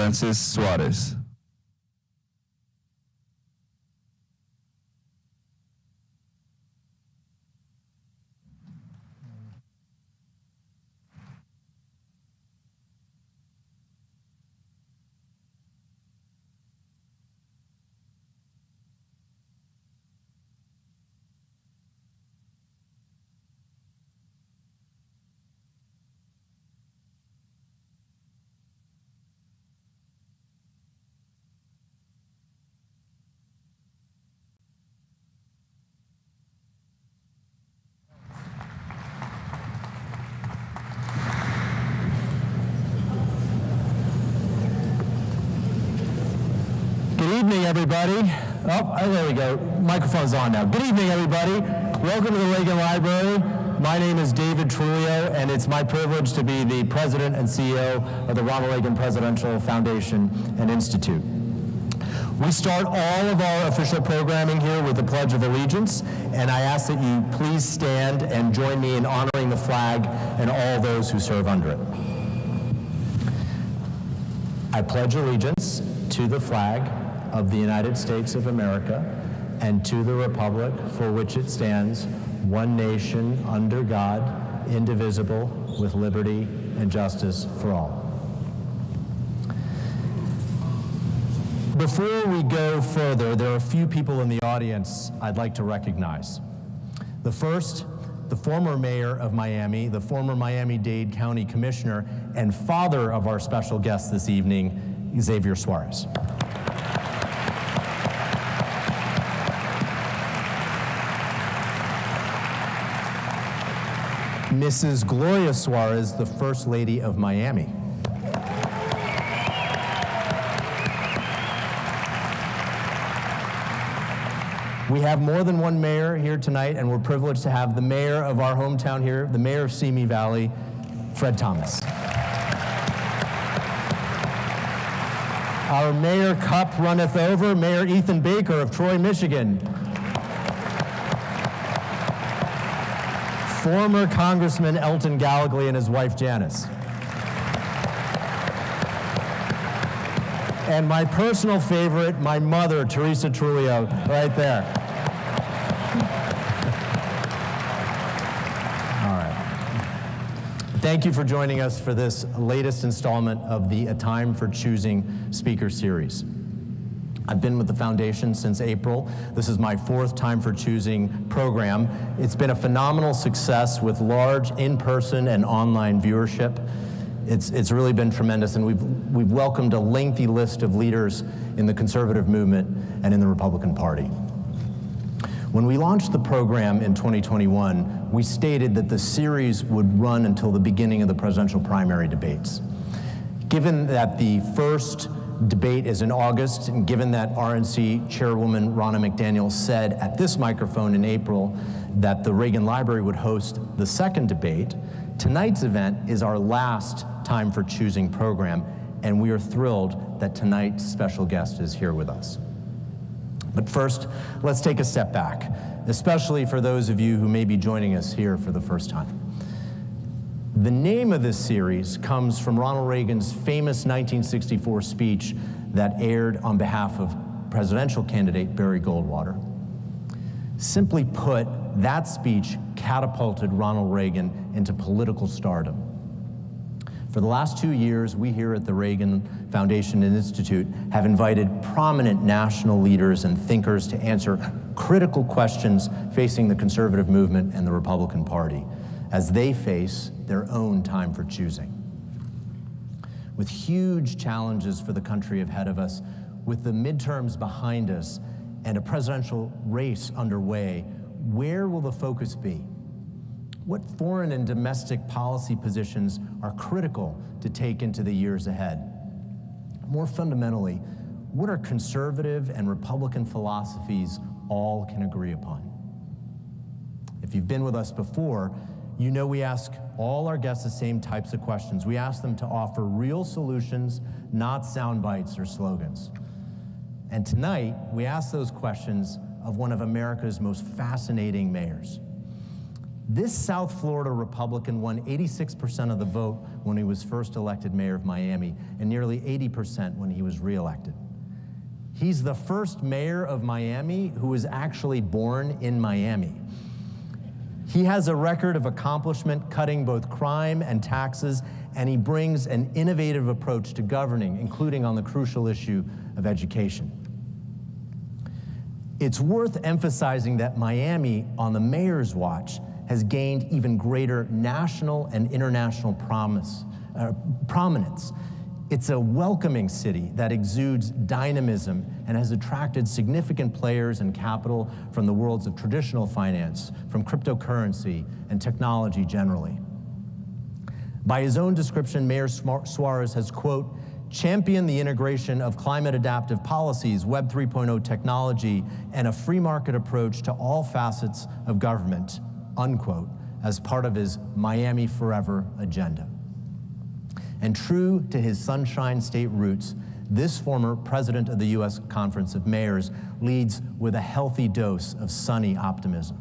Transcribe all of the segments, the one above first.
Francis Suarez. Good evening, everybody. Oh, there we go. Microphone's on now. Good evening, everybody. Welcome to the Reagan Library. My name is David Trulio, and it's my privilege to be the president and CEO of the Ronald Reagan Presidential Foundation and Institute. We start all of our official programming here with the Pledge of Allegiance, and I ask that you please stand and join me in honoring the flag and all those who serve under it. I pledge allegiance to the flag of the United States of America and to the republic for which it stands, one nation, under God, indivisible, with liberty and justice for all. Before we go further, there are a few people in the audience I'd like to recognize. The first, the former mayor of Miami, the former Miami-Dade County Commissioner, and father of our special guest this evening, Xavier Suarez. Mrs. Gloria Suarez, the First Lady of Miami. We have more than one mayor here tonight, and we're privileged to have the mayor of our hometown here, the mayor of Simi Valley, Fred Thomas. Our mayor cup runneth over, Mayor Ethan Baker of Troy, Michigan. Former Congressman Elton Gallegly and his wife Janice. And my personal favorite, my mother, Teresa Trulio, right there. All right. Thank you for joining us for this latest installment of the A Time for Choosing Speaker Series. I've been with the foundation since April. This is my fourth Time for Choosing program. It's been a phenomenal success with large in-person and online viewership. It's really been tremendous, and we've welcomed a lengthy list of leaders in the conservative movement and in the Republican Party. When we launched the program in 2021, we stated that the series would run until the beginning of the presidential primary debates. Given that the first debate is in August, and given that RNC Chairwoman Ronna McDaniel said at this microphone in April that the Reagan Library would host the second debate, tonight's event is our last Time for Choosing program, and we are thrilled that tonight's special guest is here with us. But first, let's take a step back, especially for those of you who may be joining us here for the first time. The name of this series comes from Ronald Reagan's famous 1964 speech that aired on behalf of presidential candidate Barry Goldwater. Simply put, that speech catapulted Ronald Reagan into political stardom. For the last 2 years, we here at the Reagan Foundation and Institute have invited prominent national leaders and thinkers to answer critical questions facing the conservative movement and the Republican Party as they face their own time for choosing. With huge challenges for the country ahead of us, with the midterms behind us, and a presidential race underway, where will the focus be? What foreign and domestic policy positions are critical to take into the years ahead? More fundamentally, what are conservative and Republican philosophies all can agree upon? If you've been with us before, you know we ask all our guests the same types of questions. We ask them to offer real solutions, not sound bites or slogans. And tonight, we ask those questions of one of America's most fascinating mayors. This South Florida Republican won 86% of the vote when he was first elected mayor of Miami, and nearly 80% when he was reelected. He's the first mayor of Miami who was actually born in Miami. He has a record of accomplishment cutting both crime and taxes, and he brings an innovative approach to governing, including on the crucial issue of education. It's worth emphasizing that Miami, on the mayor's watch, has gained even greater national and international prominence. It's a welcoming city that exudes dynamism and has attracted significant players and capital from the worlds of traditional finance, from cryptocurrency, and technology generally. By his own description, Mayor Suarez has, quote, championed the integration of climate-adaptive policies, Web 3.0 technology, and a free market approach to all facets of government, unquote, as part of his Miami Forever agenda. And true to his Sunshine State roots, this former president of the U.S. Conference of Mayors leads with a healthy dose of sunny optimism.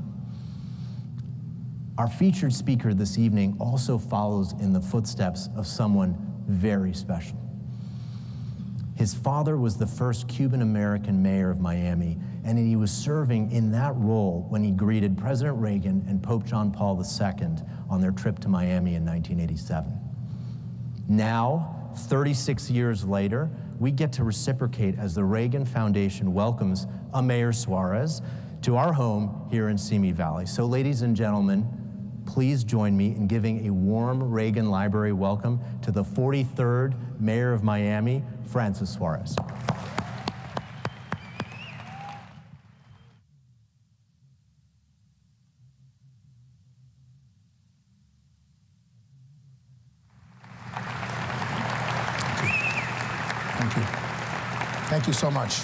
Our featured speaker this evening also follows in the footsteps of someone very special. His father was the first Cuban-American mayor of Miami, and he was serving in that role when he greeted President Reagan and Pope John Paul II on their trip to Miami in 1987. Now, 36 years later, we get to reciprocate as the Reagan Foundation welcomes a Mayor Suarez to our home here in Simi Valley. So ladies and gentlemen, please join me in giving a warm Reagan Library welcome to the 43rd Mayor of Miami, Francis Suarez. Thank you so much.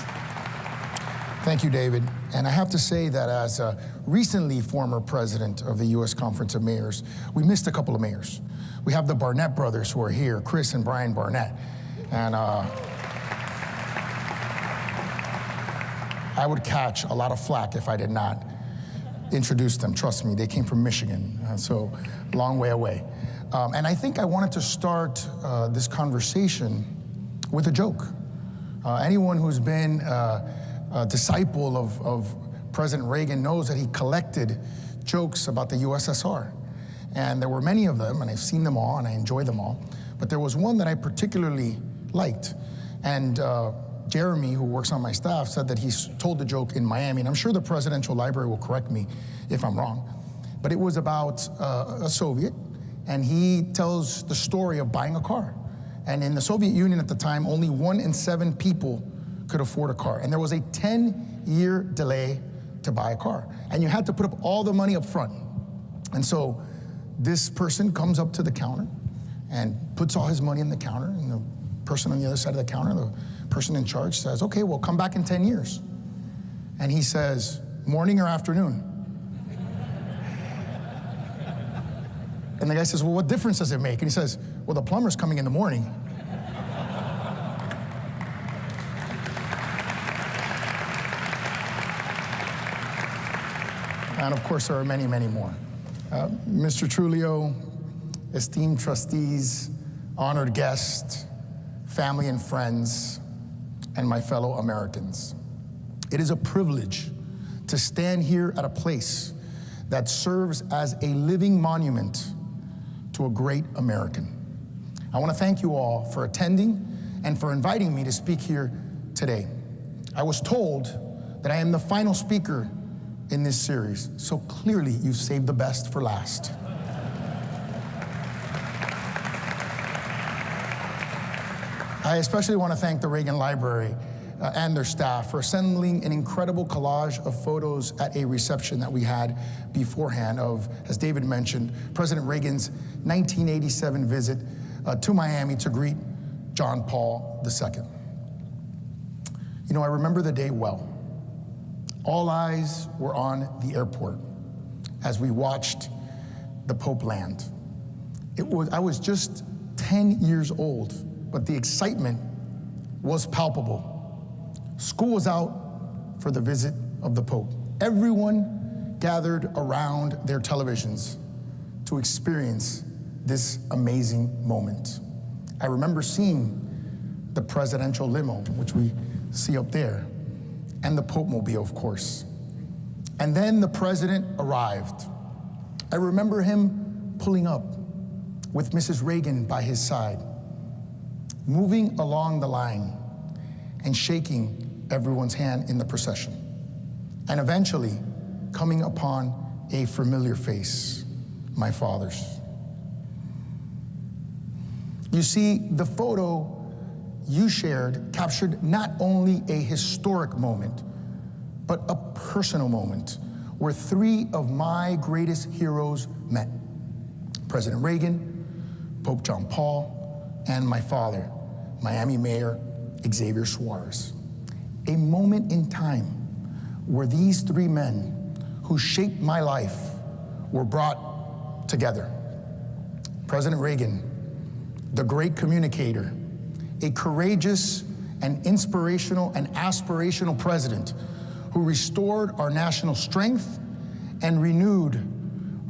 Thank you, David. And I have to say that as a recently former president of the U.S. Conference of Mayors, we missed a couple of mayors. We have the Barnett brothers who are here, Chris and Brian Barnett. And I would catch a lot of flack if I did not introduce them. Trust me, they came from Michigan, so long way away. And I think I wanted to start this conversation with a joke. Anyone who's been a disciple of President Reagan knows that he collected jokes about the USSR. And there were many of them, and I've seen them all, and I enjoy them all. But there was one that I particularly liked. And Jeremy, who works on my staff, said that he told the joke in Miami, and I'm sure the Presidential Library will correct me if I'm wrong. But it was about a Soviet, and he tells the story of buying a car. And in the Soviet Union at the time, only 1 in 7 people could afford a car. And there was a 10-year delay to buy a car. And you had to put up all the money up front. And so this person comes up to the counter and puts all his money in the counter, and the person on the other side of the counter, the person in charge, says, okay, well, come back in 10 years. And he says, morning or afternoon? And the guy says, well, what difference does it make? And he says, well, the plumber's coming in the morning. And of course, there are many, many more. Mr. Trulio, esteemed trustees, honored guests, family and friends, and my fellow Americans. It is a privilege to stand here at a place that serves as a living monument to a great American. I want to thank you all for attending and for inviting me to speak here today. I was told that I am the final speaker in this series, so clearly you've saved the best for last. I especially want to thank the Reagan Library and their staff for assembling an incredible collage of photos at a reception that we had beforehand of, as David mentioned, President Reagan's 1987 visit to Miami to greet John Paul II. You know, I remember the day well. All eyes were on the airport as we watched the Pope land. I was just 10 years old, but the excitement was palpable. School was out for the visit of the Pope. Everyone gathered around their televisions to experience this amazing moment. I remember seeing the presidential limo, which we see up there, and the Pope mobile, of course. And then the president arrived. I remember him pulling up with Mrs. Reagan by his side, moving along the line and shaking everyone's hand in the procession, and eventually coming upon a familiar face, my father's. You see, the photo you shared captured not only a historic moment, but a personal moment where three of my greatest heroes met: President Reagan, Pope John Paul, and my father, Miami Mayor Xavier Suarez. A moment in time where these three men who shaped my life were brought together. President Reagan, the great communicator, a courageous and inspirational and aspirational president who restored our national strength and renewed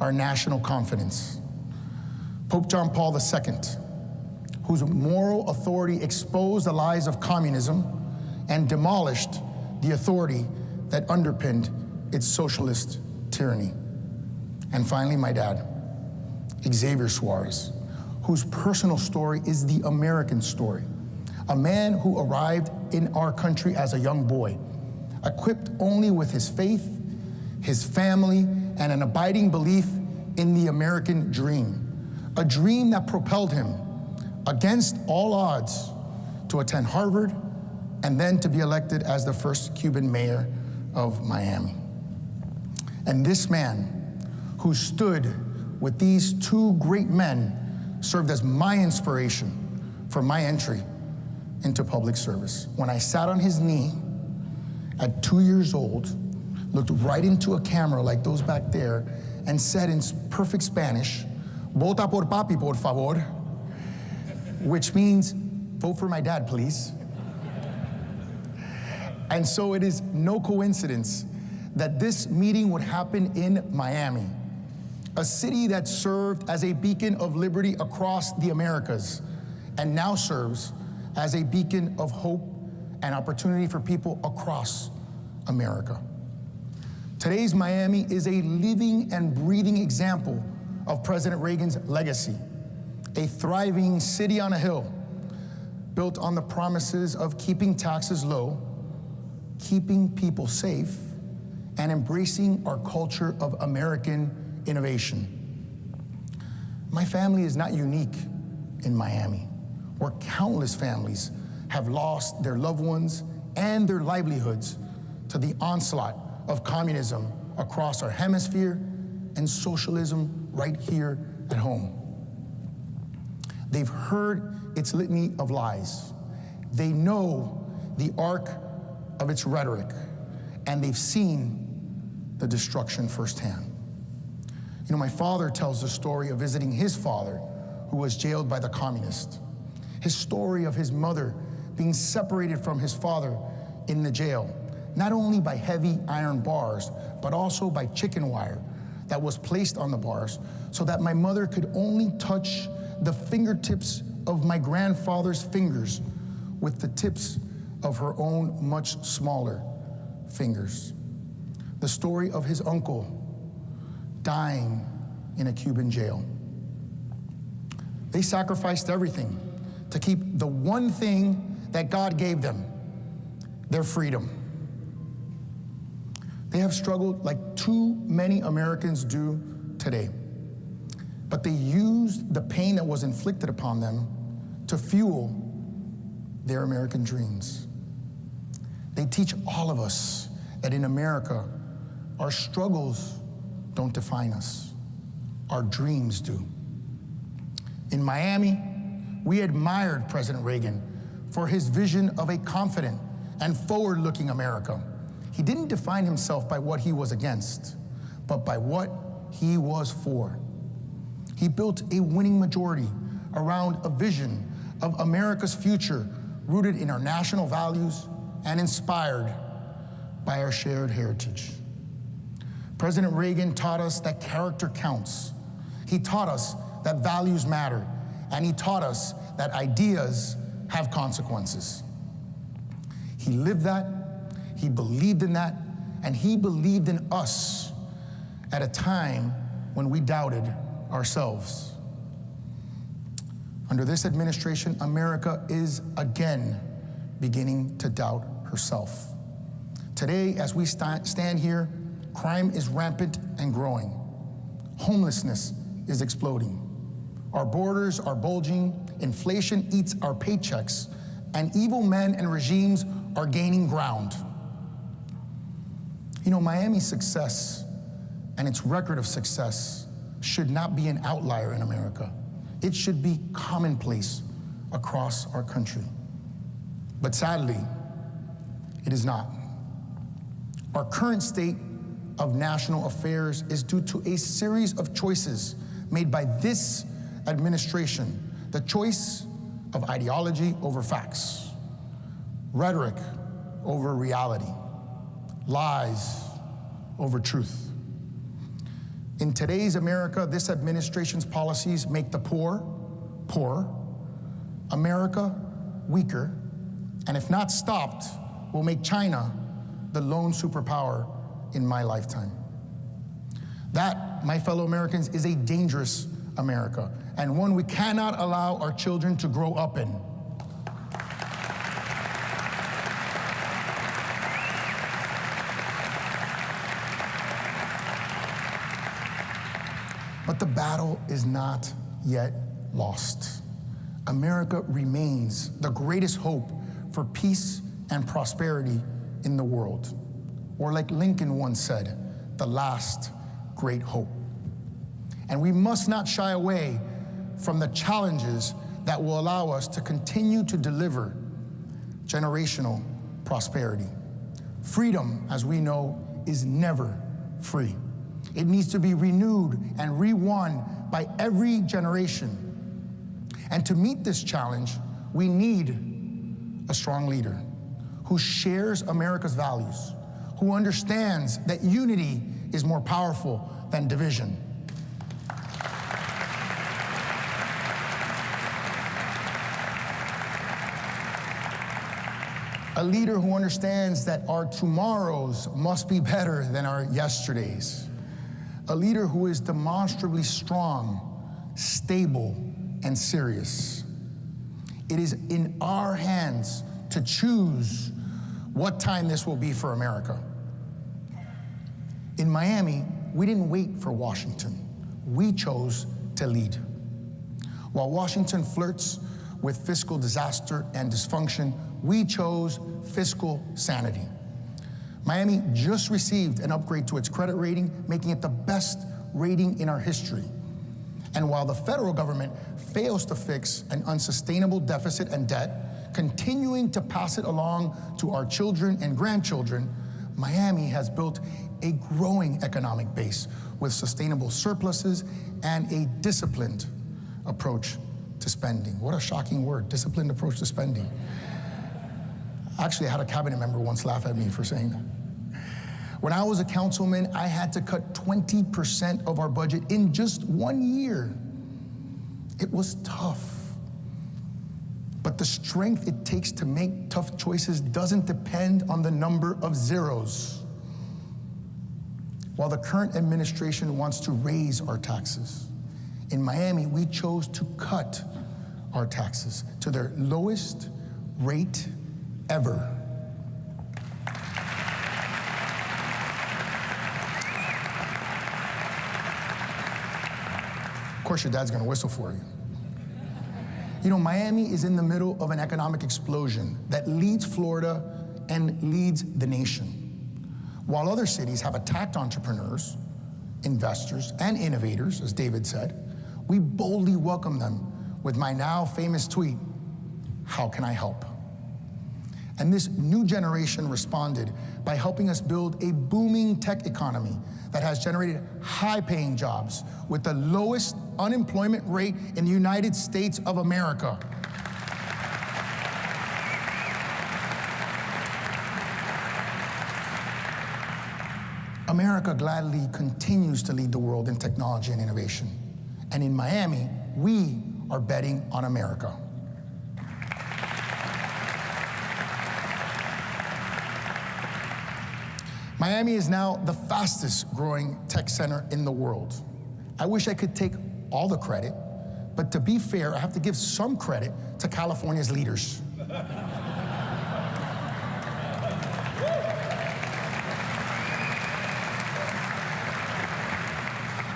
our national confidence. Pope John Paul II, whose moral authority exposed the lies of communism and demolished the authority that underpinned its socialist tyranny. And finally, my dad, Xavier Suarez, whose personal story is the American story. A man who arrived in our country as a young boy, equipped only with his faith, his family, and an abiding belief in the American dream. A dream that propelled him against all odds to attend Harvard and then to be elected as the first Cuban mayor of Miami. And this man, who stood with these two great men, served as my inspiration for my entry into public service. When I sat on his knee at 2 years old, looked right into a camera like those back there, and said in perfect Spanish, "Vota por papi, por favor," which means, "Vote for my dad, please." And so it is no coincidence that this meeting would happen in Miami, a city that served as a beacon of liberty across the Americas, and now serves as a beacon of hope and opportunity for people across America. Today's Miami is a living and breathing example of President Reagan's legacy, a thriving city on a hill, built on the promises of keeping taxes low, keeping people safe, and embracing our culture of American innovation. My family is not unique in Miami, where countless families have lost their loved ones and their livelihoods to the onslaught of communism across our hemisphere and socialism right here at home. They've heard its litany of lies. They know the arc of its rhetoric, and they've seen the destruction firsthand. You know, my father tells the story of visiting his father, who was jailed by the communists. His story of his mother being separated from his father in the jail, not only by heavy iron bars, but also by chicken wire that was placed on the bars so that my mother could only touch the fingertips of my grandfather's fingers with the tips of her own much smaller fingers. The story of his uncle dying in a Cuban jail. They sacrificed everything to keep the one thing that God gave them, their freedom. They have struggled like too many Americans do today, but they used the pain that was inflicted upon them to fuel their American dreams. They teach all of us that in America, our struggles don't define us. Our dreams do. In Miami, we admired President Reagan for his vision of a confident and forward-looking America. He didn't define himself by what he was against, but by what he was for. He built a winning majority around a vision of America's future rooted in our national values and inspired by our shared heritage. President Reagan taught us that character counts. He taught us that values matter, and he taught us that ideas have consequences. He lived that, he believed in that, and he believed in us at a time when we doubted ourselves. Under this administration, America is again beginning to doubt herself. Today, as we stand here, crime is rampant and growing. Homelessness is exploding. Our borders are bulging, inflation eats our paychecks, and evil men and regimes are gaining ground. You know, Miami's success and its record of success should not be an outlier in America. It should be commonplace across our country. But sadly, it is not. Our current state of national affairs is due to a series of choices made by this administration. The choice of ideology over facts, rhetoric over reality, lies over truth. In today's America, this administration's policies make the poor poorer, America weaker, and if not stopped, will make China the lone superpower in my lifetime. That, my fellow Americans, is a dangerous America, and one we cannot allow our children to grow up in. But the battle is not yet lost. America remains the greatest hope for peace and prosperity in the world. Or like Lincoln once said, the last great hope. And we must not shy away from the challenges that will allow us to continue to deliver generational prosperity. Freedom, as we know, is never free. It needs to be renewed and re-won by every generation. And to meet this challenge, we need a strong leader who shares America's values, who understands that unity is more powerful than division. A leader who understands that our tomorrows must be better than our yesterdays. A leader who is demonstrably strong, stable, and serious. It is in our hands to choose what time this will be for America. In Miami, we didn't wait for Washington. We chose to lead. While Washington flirts with fiscal disaster and dysfunction, we chose fiscal sanity. Miami just received an upgrade to its credit rating, making it the best rating in our history. And while the federal government fails to fix an unsustainable deficit and debt, continuing to pass it along to our children and grandchildren, Miami has built a growing economic base with sustainable surpluses and a disciplined approach to spending. What a shocking word, disciplined approach to spending. Actually, I had a cabinet member once laugh at me for saying that. When I was a councilman, I had to cut 20% of our budget in just 1 year. It was tough. But the strength it takes to make tough choices doesn't depend on the number of zeros. While the current administration wants to raise our taxes, in Miami, we chose to cut our taxes to their lowest rate ever. Of course, your dad's gonna whistle for you. You know, Miami is in the middle of an economic explosion that leads Florida and leads the nation. While other cities have attacked entrepreneurs, investors, and innovators, as David said, we boldly welcome them with my now famous tweet, "How can I help?" And this new generation responded by helping us build a booming tech economy that has generated high-paying jobs with the lowest unemployment rate in the United States of America. America gladly continues to lead the world in technology and innovation. And in Miami, we are betting on America. Miami is now the fastest growing tech center in the world. I wish I could take all the credit, but to be fair, I have to give some credit to California's leaders.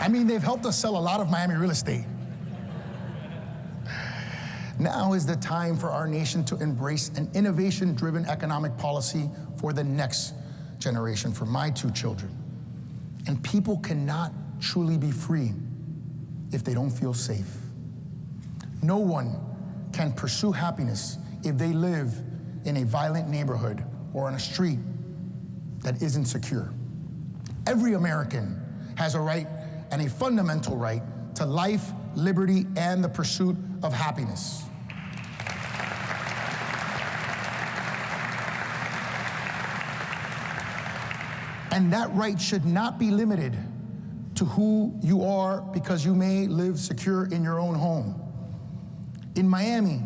I mean, they've helped us sell a lot of Miami real estate. Now is the time for our nation to embrace an innovation-driven economic policy for the next generation, for my 2 children. And people cannot truly be free if they don't feel safe. No one can pursue happiness if they live in a violent neighborhood or on a street that isn't secure. Every American has a right and a fundamental right to life, liberty, and the pursuit of happiness. And that right should not be limited to who you are because you may live secure in your own home. In Miami,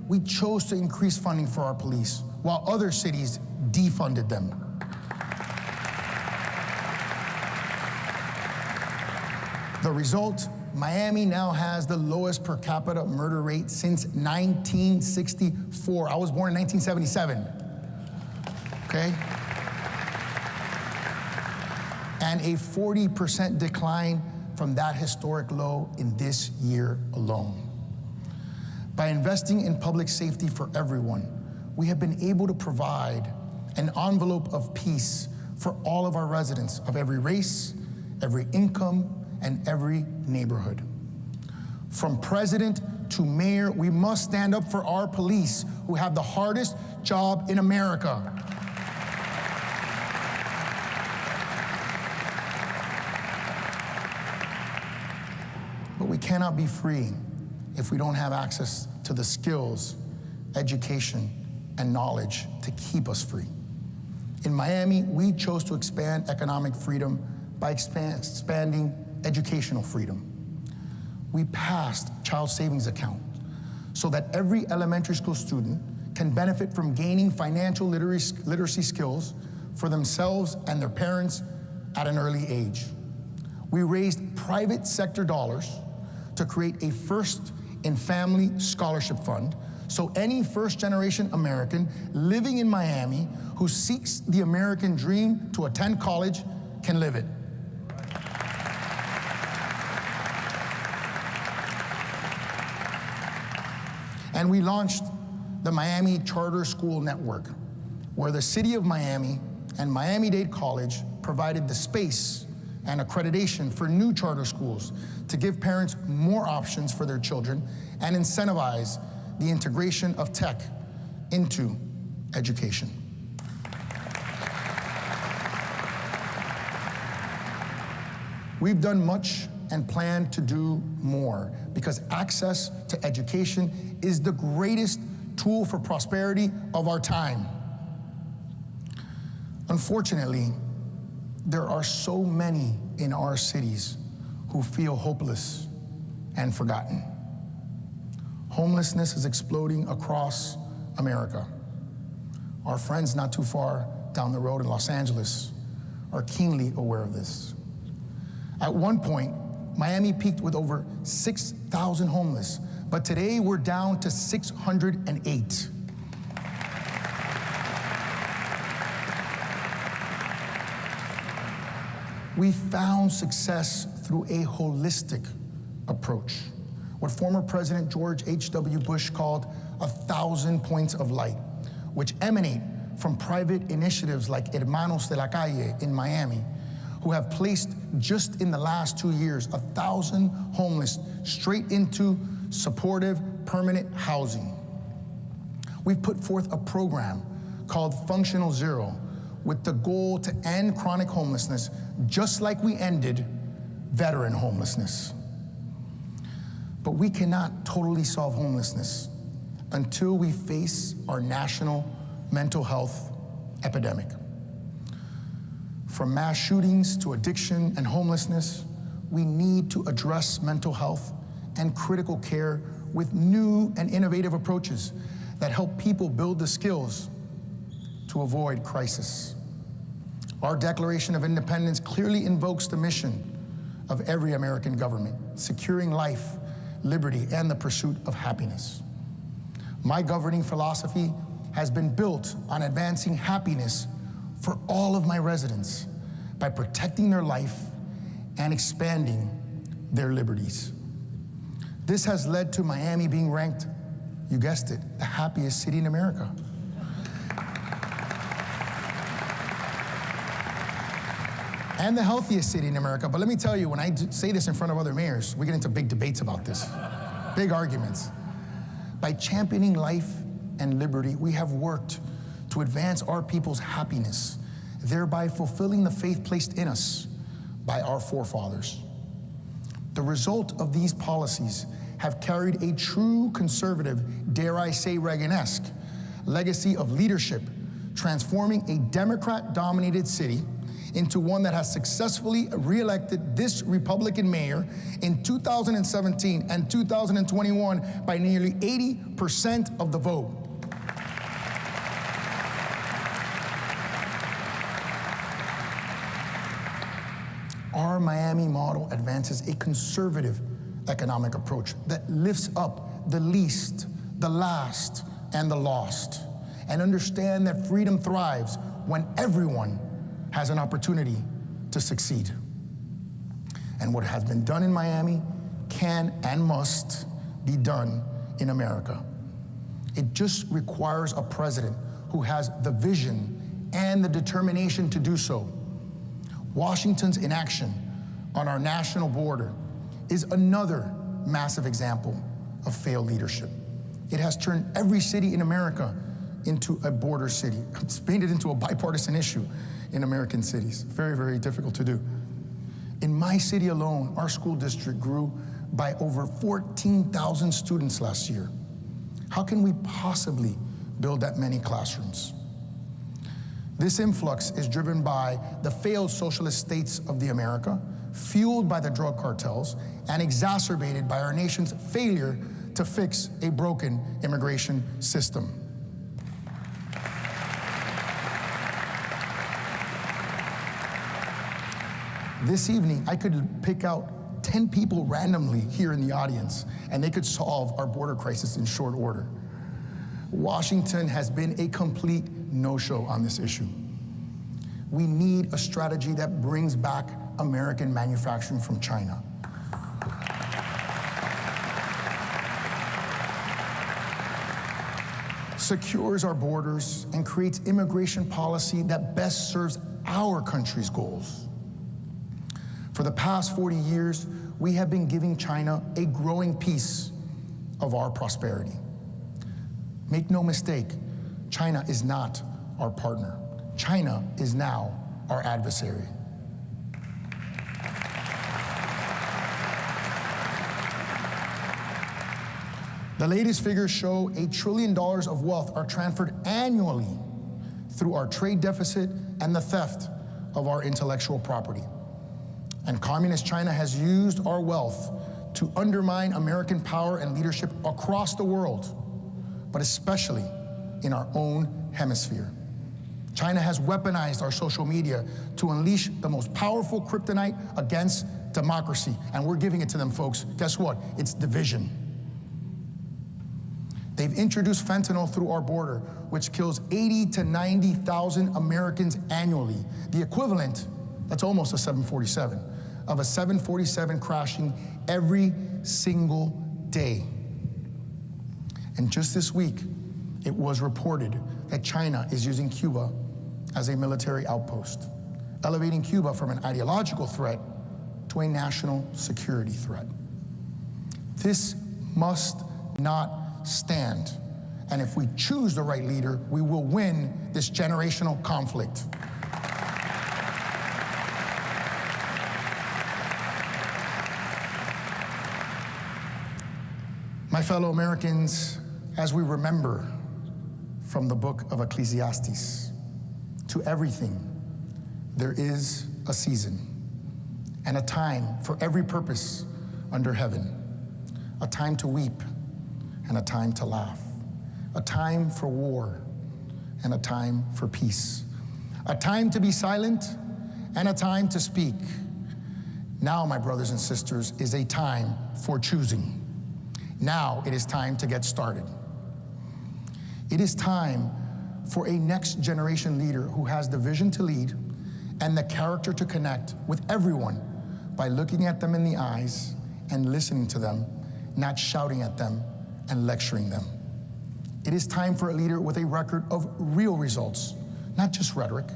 we chose to increase funding for our police, while other cities defunded them. The result, Miami now has the lowest per capita murder rate since 1964. I was born in 1977, okay? And a 40% decline from that historic low in this year alone. By investing in public safety for everyone, we have been able to provide an envelope of peace for all of our residents of every race, every income, and every neighborhood. From president to mayor, we must stand up for our police, who have the hardest job in America. But we cannot be free if we don't have access to the skills, education, and knowledge to keep us free. In Miami, we chose to expand economic freedom by expanding educational freedom. We passed child savings account so that every elementary school student can benefit from gaining financial literacy skills for themselves and their parents at an early age. We raised private sector dollars to create a First in Family Scholarship Fund so any first-generation American living in Miami who seeks the American dream to attend college can live it. And we launched the Miami Charter School Network, where the City of Miami and Miami-Dade College provided the space and accreditation for new charter schools to give parents more options for their children and incentivize the integration of tech into education. We've done much and plan to do more because access to education is the greatest tool for prosperity of our time. Unfortunately, there are so many in our cities who feel hopeless and forgotten. Homelessness is exploding across America. Our friends not too far down the road in Los Angeles are keenly aware of this. At one point, Miami peaked with over 6,000 homeless, but today we're down to 608. We found success through a holistic approach, what former President George H.W. Bush called 1,000 points of light, which emanate from private initiatives like Hermanos de la Calle in Miami, who have placed just in the last 2 years 1,000 homeless straight into supportive permanent housing. We've put forth a program called Functional Zero with the goal to end chronic homelessness just like we ended veteran homelessness. But we cannot totally solve homelessness until we face our national mental health epidemic. From mass shootings to addiction and homelessness, we need to address mental health and critical care with new and innovative approaches that help people build the skills to avoid crisis. Our Declaration of Independence clearly invokes the mission of every American government, securing life, liberty, and the pursuit of happiness. My governing philosophy has been built on advancing happiness for all of my residents by protecting their life and expanding their liberties. This has led to Miami being ranked, you guessed it, the happiest city in America. And the healthiest city in America. But let me tell you, when I say this in front of other mayors, we get into big debates about this, big arguments. By championing life and liberty, we have worked to advance our people's happiness, thereby fulfilling the faith placed in us by our forefathers. The result of these policies have carried a true conservative, dare I say Reagan-esque, legacy of leadership, transforming a Democrat-dominated city into one that has successfully re-elected this Republican mayor in 2017 and 2021 by nearly 80% of the vote. Our Miami model advances a conservative economic approach that lifts up the least, the last, and the lost, and understand that freedom thrives when everyone has an opportunity to succeed. And what has been done in Miami can and must be done in America. It just requires a president who has the vision and the determination to do so. Washington's inaction on our national border is another massive example of failed leadership. It has turned every city in America into a border city. It's made it into a bipartisan issue in American cities. Very, very difficult to do. In my city alone, our school district grew by over 14,000 students last year. How can we possibly build that many classrooms? This influx is driven by the failed socialist states of the America, fueled by the drug cartels, and exacerbated by our nation's failure to fix a broken immigration system. This evening, I could pick out 10 people randomly here in the audience, and they could solve our border crisis in short order. Washington has been a complete no-show on this issue. We need a strategy that brings back American manufacturing from China. Secures our borders and creates immigration policy that best serves our country's goals. For the past 40 years, we have been giving China a growing piece of our prosperity. Make no mistake, China is not our partner. China is now our adversary. The latest figures show $1 trillion of wealth are transferred annually through our trade deficit and the theft of our intellectual property. And communist China has used our wealth to undermine American power and leadership across the world, but especially in our own hemisphere. China has weaponized our social media to unleash the most powerful kryptonite against democracy, and we're giving it to them, folks. Guess what? It's division. They've introduced fentanyl through our border, which kills 80 to 90,000 Americans annually, the equivalent, that's almost a 747, of a 747 crashing every single day. And just this week, it was reported that China is using Cuba as a military outpost, elevating Cuba from an ideological threat to a national security threat. This must not stand. And if we choose the right leader, we will win this generational conflict. My fellow Americans, as we remember from the book of Ecclesiastes, to everything There is a season and a time for every purpose under heaven, a time to weep and a time to laugh, a time for war and a time for peace, a time to be silent and a time to speak. Now, my brothers and sisters, is a time for choosing. Now it is time to get started. It is time for a next generation leader who has the vision to lead and the character to connect with everyone by looking at them in the eyes and listening to them, not shouting at them and lecturing them. It is time for a leader with a record of real results, not just rhetoric,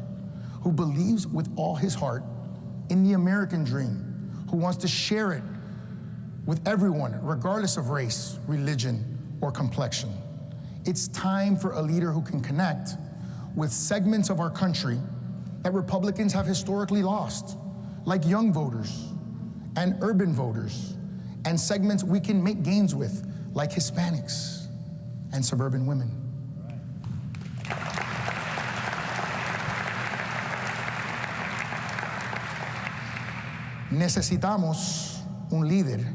who believes with all his heart in the American dream, who wants to share it with everyone, regardless of race, religion, or complexion. It's time for a leader who can connect with segments of our country that Republicans have historically lost, like young voters and urban voters, and segments we can make gains with, like Hispanics and suburban women. Necesitamos un líder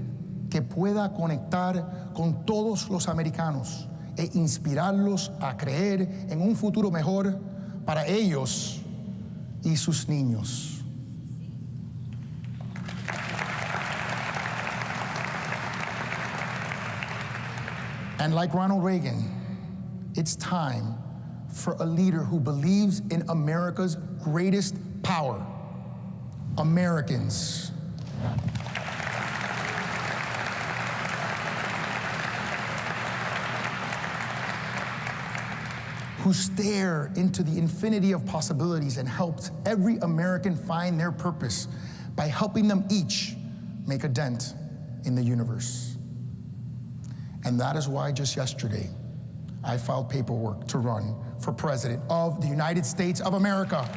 que pueda conectar con todos los americanos e inspirarlos a creer en un futuro mejor para ellos y sus niños. And like Ronald Reagan, it's time for a leader who believes in America's greatest power, Americans. Who stare into the infinity of possibilities and helped every American find their purpose by helping them each make a dent in the universe. And that is why just yesterday, I filed paperwork to run for President of the United States of America.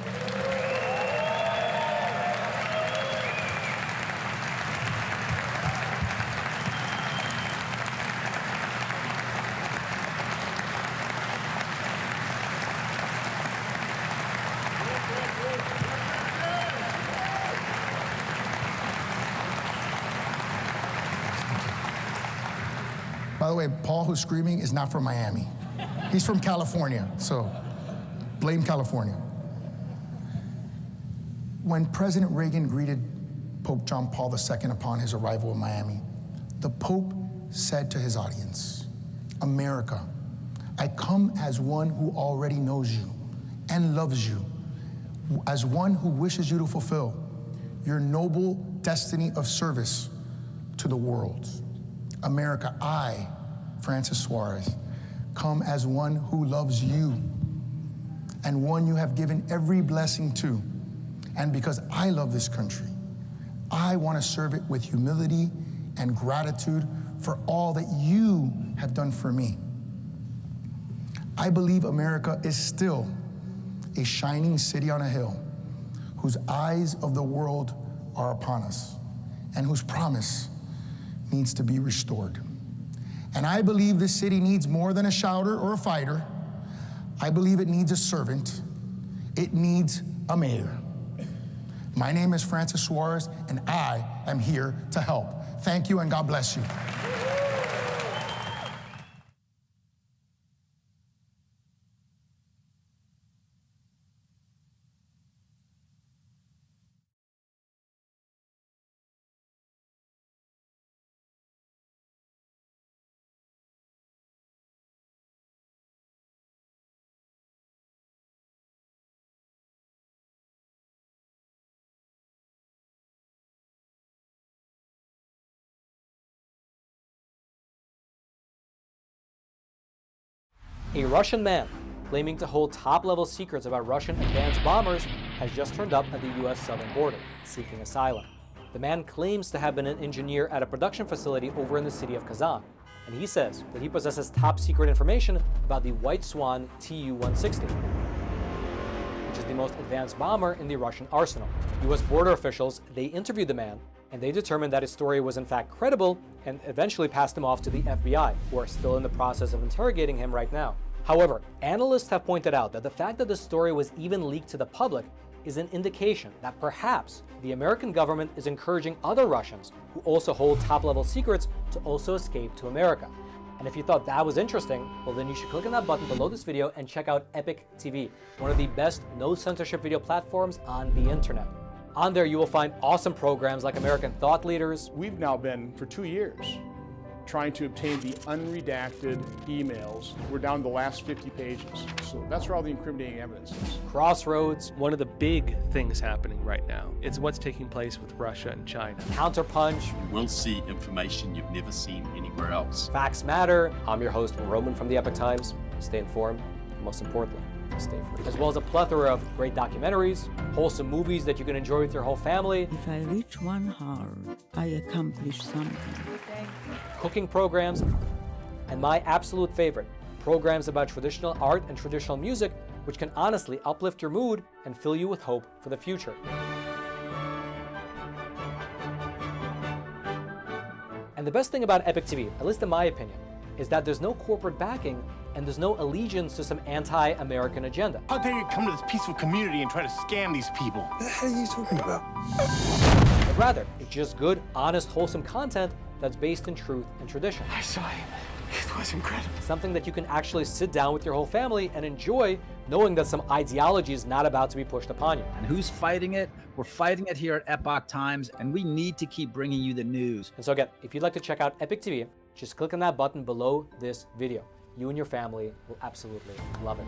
By the way, Paul, who's screaming, is not from Miami. He's from California, so blame California. When President Reagan greeted Pope John Paul II upon his arrival in Miami, the Pope said to his audience, "America, I come as one who already knows you and loves you, as one who wishes you to fulfill your noble destiny of service to the world. America, I, Francis Suarez, come as one who loves you and one you have given every blessing to. And because I love this country, I want to serve it with humility and gratitude for all that you have done for me. I believe America is still a shining city on a hill whose eyes of the world are upon us and whose promise needs to be restored. And I believe this city needs more than a shouter or a fighter. I believe it needs a servant. It needs a mayor. My name is Francis Suarez, and I am here to help. Thank you, and God bless you. A Russian man claiming to hold top-level secrets about Russian advanced bombers has just turned up at the U.S. southern border, seeking asylum. The man claims to have been an engineer at a production facility over in the city of Kazan, and he says that he possesses top-secret information about the White Swan Tu-160, which is the most advanced bomber in the Russian arsenal. U.S. border officials, they interviewed the man, and they determined that his story was in fact credible and eventually passed him off to the FBI, who are still in the process of interrogating him right now. However, analysts have pointed out that the fact that the story was even leaked to the public is an indication that perhaps the American government is encouraging other Russians who also hold top-level secrets to also escape to America. And if you thought that was interesting, well then you should click on that button below this video and check out Epic TV, one of the best no-censorship video platforms on the internet. On there you will find awesome programs like American thought leaders. We've now been, for 2 years, trying to obtain the unredacted emails. We're down to the last 50 pages. So that's where all the incriminating evidence is. Crossroads, One of the big things happening right now is what's taking place with Russia and China. Counterpunch, You will see information you've never seen anywhere else. Facts Matter. I'm your host, Roman from the Epic Times. Stay informed, and most importantly, stay free. As well as a plethora of great documentaries, wholesome movies that you can enjoy with your whole family, If I reach 1 hour, I accomplish something. cooking programs, and my absolute favorite, programs about traditional art and traditional music, which can honestly uplift your mood and fill you with hope for the future. And the best thing about Epic TV, at least in my opinion, is that there's no corporate backing and there's no allegiance to some anti-American agenda. How dare you come to this peaceful community and try to scam these people? What the hell are you talking about? But rather, it's just good, honest, wholesome content that's based in truth and tradition. I saw him. It was incredible. Something that you can actually sit down with your whole family and enjoy, knowing that some ideology is not about to be pushed upon you. And who's fighting it? We're fighting it here at Epoch Times, and we need to keep bringing you the news. And so again, if you'd like to check out Epic TV, just click on that button below this video. You and your family will absolutely love it.